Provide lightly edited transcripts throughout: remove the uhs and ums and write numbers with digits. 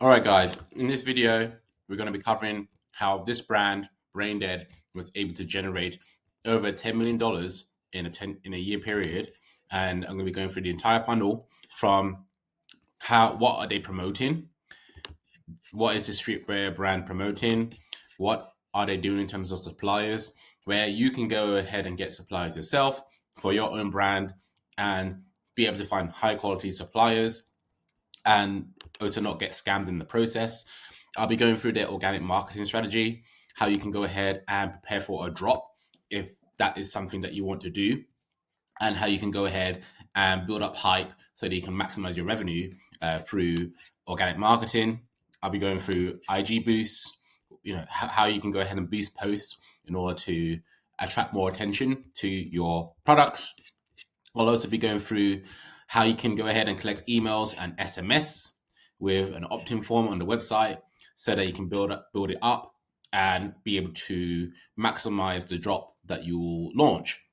All right, guys, in this video, we're going to be covering how this brand, Braindead, was able to generate over $10 million in a year period. And I'm going to be going through the entire funnel from what are they promoting? What is the streetwear brand promoting? What are they doing in terms of suppliers? Where you can go ahead and get suppliers yourself for your own brand and be able to find high quality suppliers and also not get scammed in the process. I'll be going through their organic marketing strategy, how you can go ahead and prepare for a drop if that is something that you want to do, and how you can go ahead and build up hype so that you can maximize your revenue through organic marketing. I'll be going through IG boosts, how you can go ahead and boost posts in order to attract more attention to your products. I'll also be going through how you can go ahead and collect emails and SMS with an opt-in form on the website so that you can build it up and be able to maximize the drop that you will launch.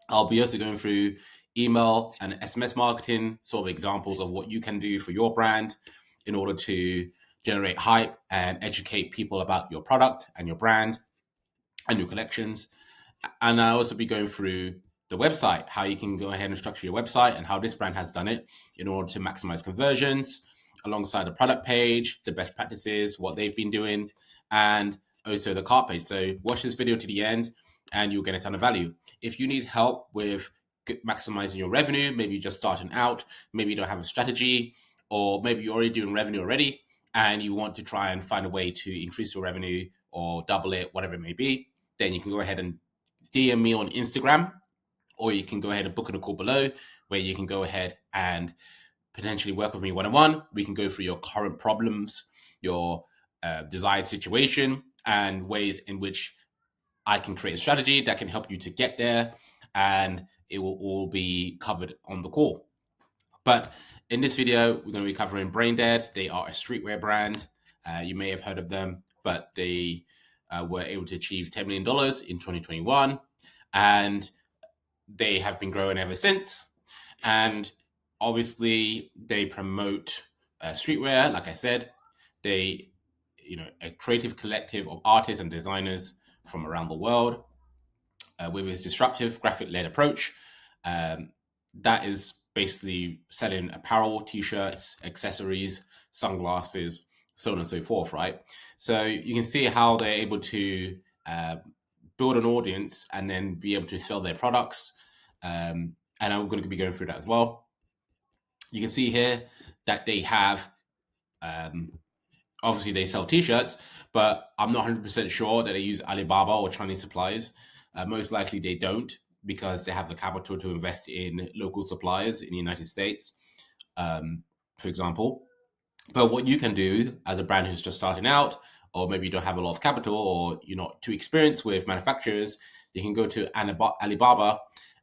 I'll be also going through email and SMS marketing, sort of examples of what you can do for your brand in order to generate hype and educate people about your product and your brand and your collections. And I'll also be going through the website, how you can go ahead and structure your website and how this brand has done it in order to maximize conversions alongside the product page, the best practices, what they've been doing, and also the cart page. So watch this video to the end and you'll get a ton of value. If you need help with maximizing your revenue, maybe you're just starting out, maybe you don't have a strategy, or maybe you're already doing revenue already and you want to try and find a way to increase your revenue or double it, whatever it may be, then you can go ahead and DM me on Instagram, or you can go ahead and book in a call below where you can go ahead and potentially work with me one-on-one. We can go through your current problems, your desired situation, and ways in which I can create a strategy that can help you to get there, and it will all be covered on the call. But in this video, we're going to be covering Braindead. They are a streetwear brand. You may have heard of them, but they were able to achieve $10 million in 2021, and they have been growing ever since. And obviously, they promote streetwear. Like I said, they, a creative collective of artists and designers from around the world with its disruptive graphic-led approach. That is basically selling apparel, t-shirts, accessories, sunglasses, so on and so forth, right? So you can see how they're able to build an audience and then be able to sell their products. And I'm going to be going through that as well. You can see here that they have, obviously they sell t-shirts, but I'm not 100% sure that they use Alibaba or Chinese suppliers. Most likely they don't, because they have the capital to invest in local suppliers in the United States, for example. But what you can do as a brand who's just starting out, or maybe you don't have a lot of capital, or you're not too experienced with manufacturers, you can go to Alibaba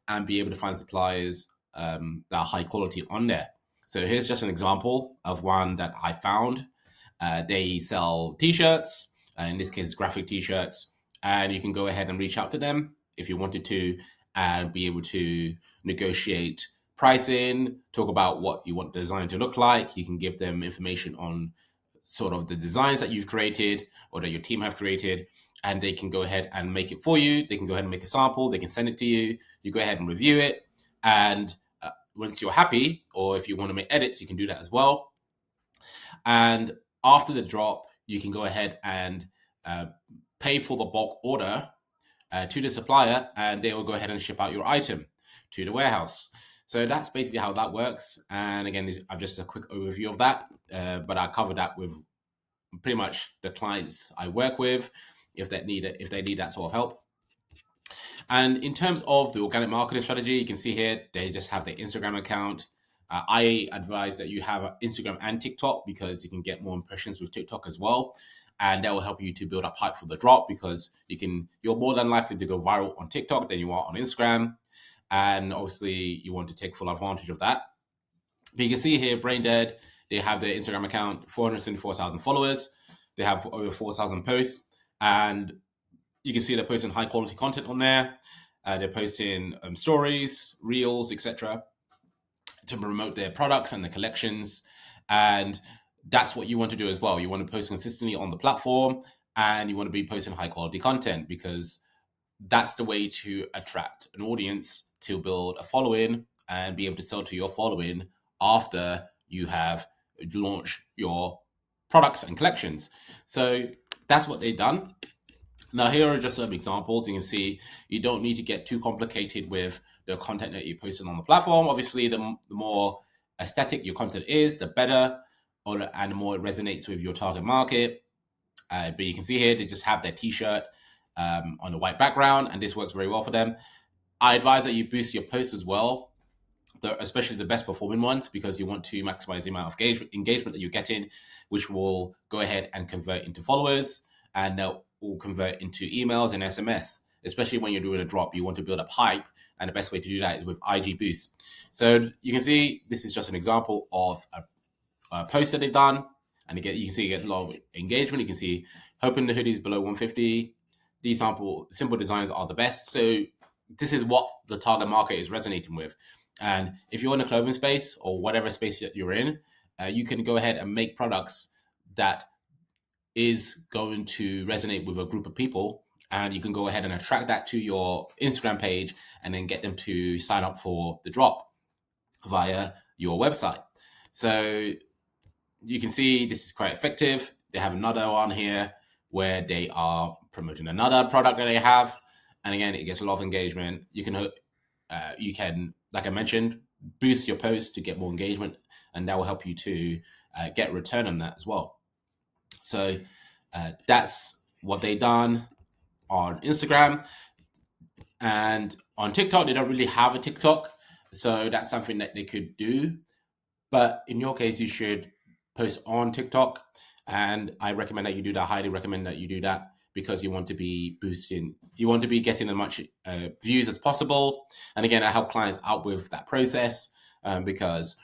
and be able to find suppliers that are high quality on there. So here's just an example of one that I found. They sell t-shirts, in this case, graphic t-shirts, and you can go ahead and reach out to them if you wanted to and be able to negotiate pricing, talk about what you want the design to look like. You can give them information on sort of the designs that you've created or that your team have created, and they can go ahead and make it for you. They can go ahead and make a sample. They can send it to you. You go ahead and review it. And once you're happy, or if you want to make edits, you can do that as well. And after the drop, you can go ahead and pay for the bulk order to the supplier, and they will go ahead and ship out your item to the warehouse. So that's basically how that works. And again, I've just a quick overview of that, but I covered that with pretty much the clients I work with if they need that sort of help. And in terms of the organic marketing strategy, you can see here they just have their Instagram account. I advise that you have Instagram and TikTok because you can get more impressions with TikTok as well. And that will help you to build up hype for the drop, because you're more than likely to go viral on TikTok than you are on Instagram. And obviously you want to take full advantage of that. But you can see here, Braindead, they have their Instagram account, 474,000 followers. They have over 4,000 posts, and you can see they're posting high quality content on there. They're posting stories, reels, etc., to promote their products and their collections. And that's what you want to do as well. You want to post consistently on the platform, and you want to be posting high quality content, because that's the way to attract an audience, to build a following and be able to sell to your following after you have launched your products and collections. So that's what they've done. Now, here are just some examples. You can see you don't need to get too complicated with the content that you're posting on the platform. Obviously, the more aesthetic your content is, the better, and the more it resonates with your target market. But you can see here, they just have their t-shirt on a white background, and this works very well for them. I advise that you boost your posts as well, especially the best performing ones, because you want to maximize the amount of engagement that you're getting, which will go ahead and convert into followers, and that will convert into emails and SMS. Especially when you're doing a drop, you want to build up hype, and the best way to do that is with IG Boost. So you can see this is just an example of a post that they've done, and again, you can see it gets a lot of engagement. You can see hoping the hoodies below 150. These simple designs are the best. So this is what the target market is resonating with. And if you're in a clothing space or whatever space that you're in, you can go ahead and make products that is going to resonate with a group of people, and you can go ahead and attract that to your Instagram page and then get them to sign up for the drop via your website. So you can see this is quite effective. They have another one here where they are promoting another product that they have, and again, it gets a lot of engagement. You can, like I mentioned, boost your post to get more engagement, and that will help you to get a return on that as well. So that's what they done on Instagram. And on TikTok, they don't really have a TikTok, so that's something that they could do. But in your case, you should post on TikTok, and I recommend that you do that. Highly recommend that you do that, because you want to be getting as much views as possible. And again, I help clients out with that process, because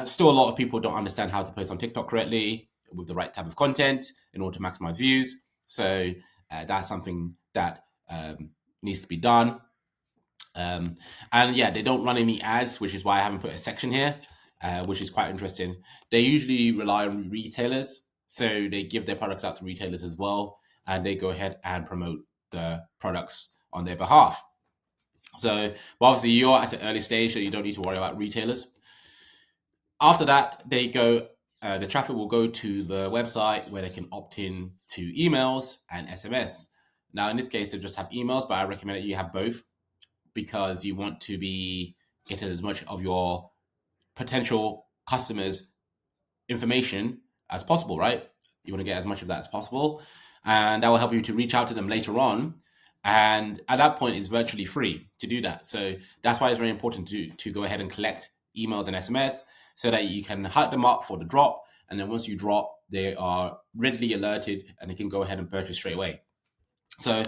still a lot of people don't understand how to post on TikTok correctly with the right type of content in order to maximize views. So that's something that needs to be done. And yeah, they don't run any ads, which is why I haven't put a section here, which is quite interesting. They usually rely on retailers, so they give their products out to retailers as well, and they go ahead and promote the products on their behalf. So, well, obviously, you're at an early stage, so you don't need to worry about retailers. After that, the traffic will go to the website where they can opt in to emails and SMS. Now, in this case, they just have emails, but I recommend that you have both, because you want to be getting as much of your potential customers' information as possible, right? You want to get as much of that as possible, and that will help you to reach out to them later on. And at that point, it's virtually free to do that. So that's why it's very important to go ahead and collect emails and SMS, so that you can hype them up for the drop. And then once you drop, they are readily alerted and they can go ahead and purchase straight away. So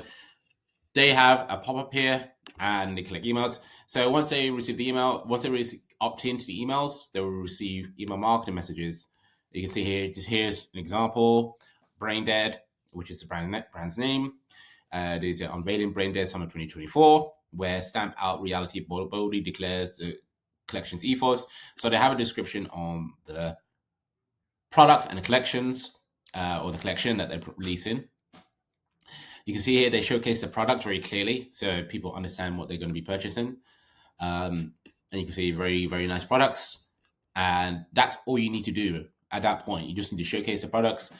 they have a pop-up here and they collect emails. So once they receive the email, once they opt into the emails, they will receive email marketing messages. You can see here, here's an example: Brain Dead, which is the brand's name. There's an unveiling Brain Dead Summer 2024, where Stamp Out Reality boldly declares the collection's ethos. So they have a description on the product and the collections, or the collection that they're releasing. You can see here they showcase the product very clearly, so people understand what they're going to be purchasing. And you can see very, very nice products. And that's all you need to do at that point. You just need to showcase the products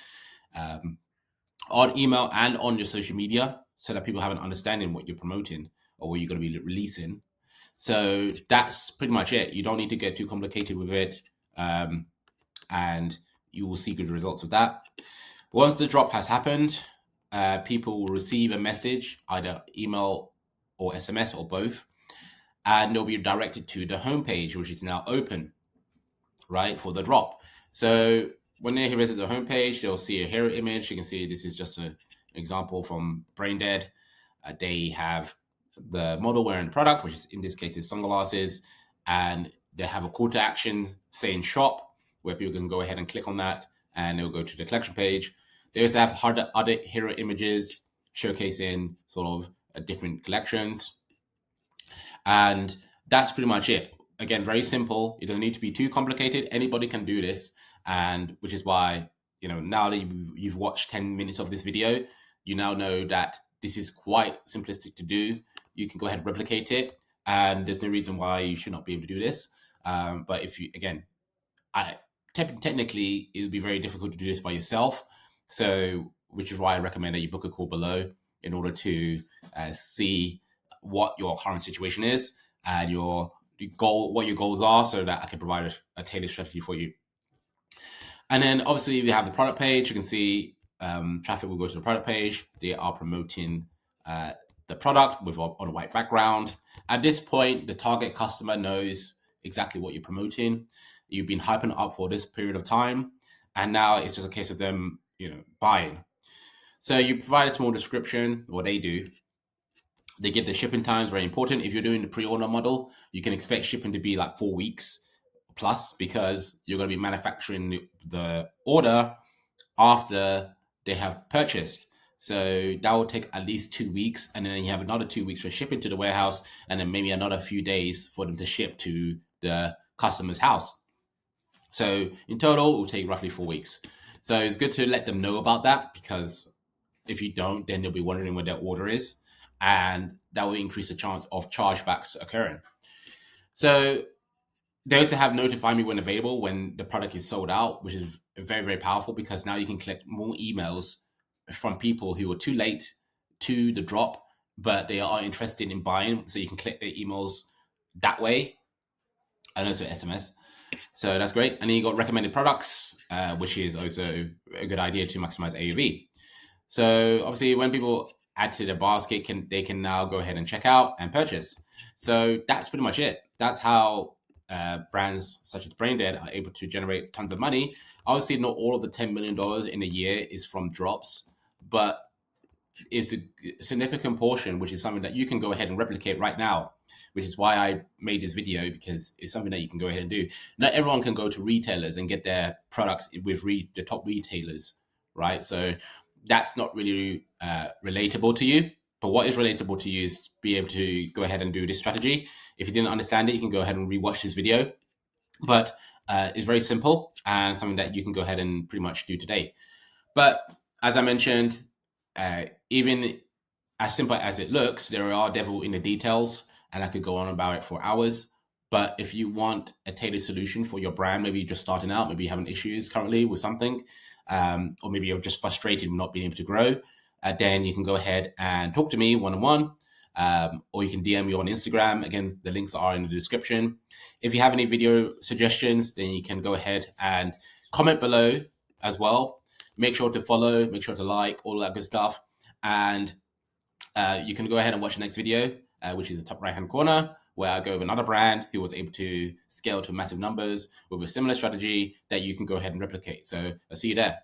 on email and on your social media, so that people have an understanding what you're promoting or what you're going to be releasing. So that's pretty much it. You don't need to get too complicated with it, and you will see good results with that. Once the drop has happened, people will receive a message, either email or SMS or both, and they'll be directed to the homepage, which is now open, right, for the drop. So when they visit the homepage, they'll see a hero image. You can see this is just an example from Brain Dead. They have the model wearing the product, which is in this case is sunglasses, and they have a call to action saying shop, where people can go ahead and click on that, and they'll go to the collection page. They also have other hero images showcasing sort of different collections, and that's pretty much it. Again, very simple. It doesn't need to be too complicated. Anybody can do this. And which is why, now that you've watched 10 minutes of this video, you now know that this is quite simplistic to do. You can go ahead and replicate it, and there's no reason why you should not be able to do this. But if you, again, technically, it would be very difficult to do this by yourself. So, which is why I recommend that you book a call below in order to see what your current situation is and what your goals are, so that I can provide a tailored strategy for you. And then obviously we have the product page. You can see traffic will go to the product page. They are promoting the product on a white background. At this point, the target customer knows exactly what you're promoting. You've been hyping up for this period of time, and now it's just a case of them, buying. So you provide a small description. What they do, they give the shipping times, very important. If you're doing the pre-order model, you can expect shipping to be like 4 weeks plus, because you're going to be manufacturing the order after they have purchased. So that will take at least 2 weeks, and then you have another 2 weeks for shipping to the warehouse, and then maybe another few days for them to ship to the customer's house. So in total, it will take roughly 4 weeks. So it's good to let them know about that, because if you don't, then they'll be wondering where their order is, and that will increase the chance of chargebacks occurring. So they also have notify me when available, when the product is sold out, which is very, very powerful, because now you can collect more emails from people who are too late to the drop, but they are interested in buying. So you can collect their emails that way, and also SMS. So that's great. And then you got recommended products, which is also a good idea to maximize AOV. So obviously, when people add to their basket, they can now go ahead and check out and purchase. So that's pretty much it. That's how brands such as Braindead are able to generate tons of money. Obviously, not all of the $10 million in a year is from drops, but it's a significant portion, which is something that you can go ahead and replicate right now, which is why I made this video, because it's something that you can go ahead and do. Not everyone can go to retailers and get their products with the top retailers, right? So that's not really relatable to you. But what is relatable to you is be able to go ahead and do this strategy. If you didn't understand it, you can go ahead and rewatch this video. But it's very simple and something that you can go ahead and pretty much do today. But as I mentioned, even as simple as it looks, there are devil in the details, and I could go on about it for hours. But if you want a tailored solution for your brand, maybe you're just starting out, maybe you're having issues currently with something, or maybe you're just frustrated with not being able to grow, then you can go ahead and talk to me one-on-one, or you can DM me on Instagram. Again, the links are in the description. If you have any video suggestions, then you can go ahead and comment below as well. Make sure to follow, make sure to like, all that good stuff. And you can go ahead and watch the next video, which is the top right-hand corner, where I go with another brand who was able to scale to massive numbers with a similar strategy that you can go ahead and replicate. So I'll see you there.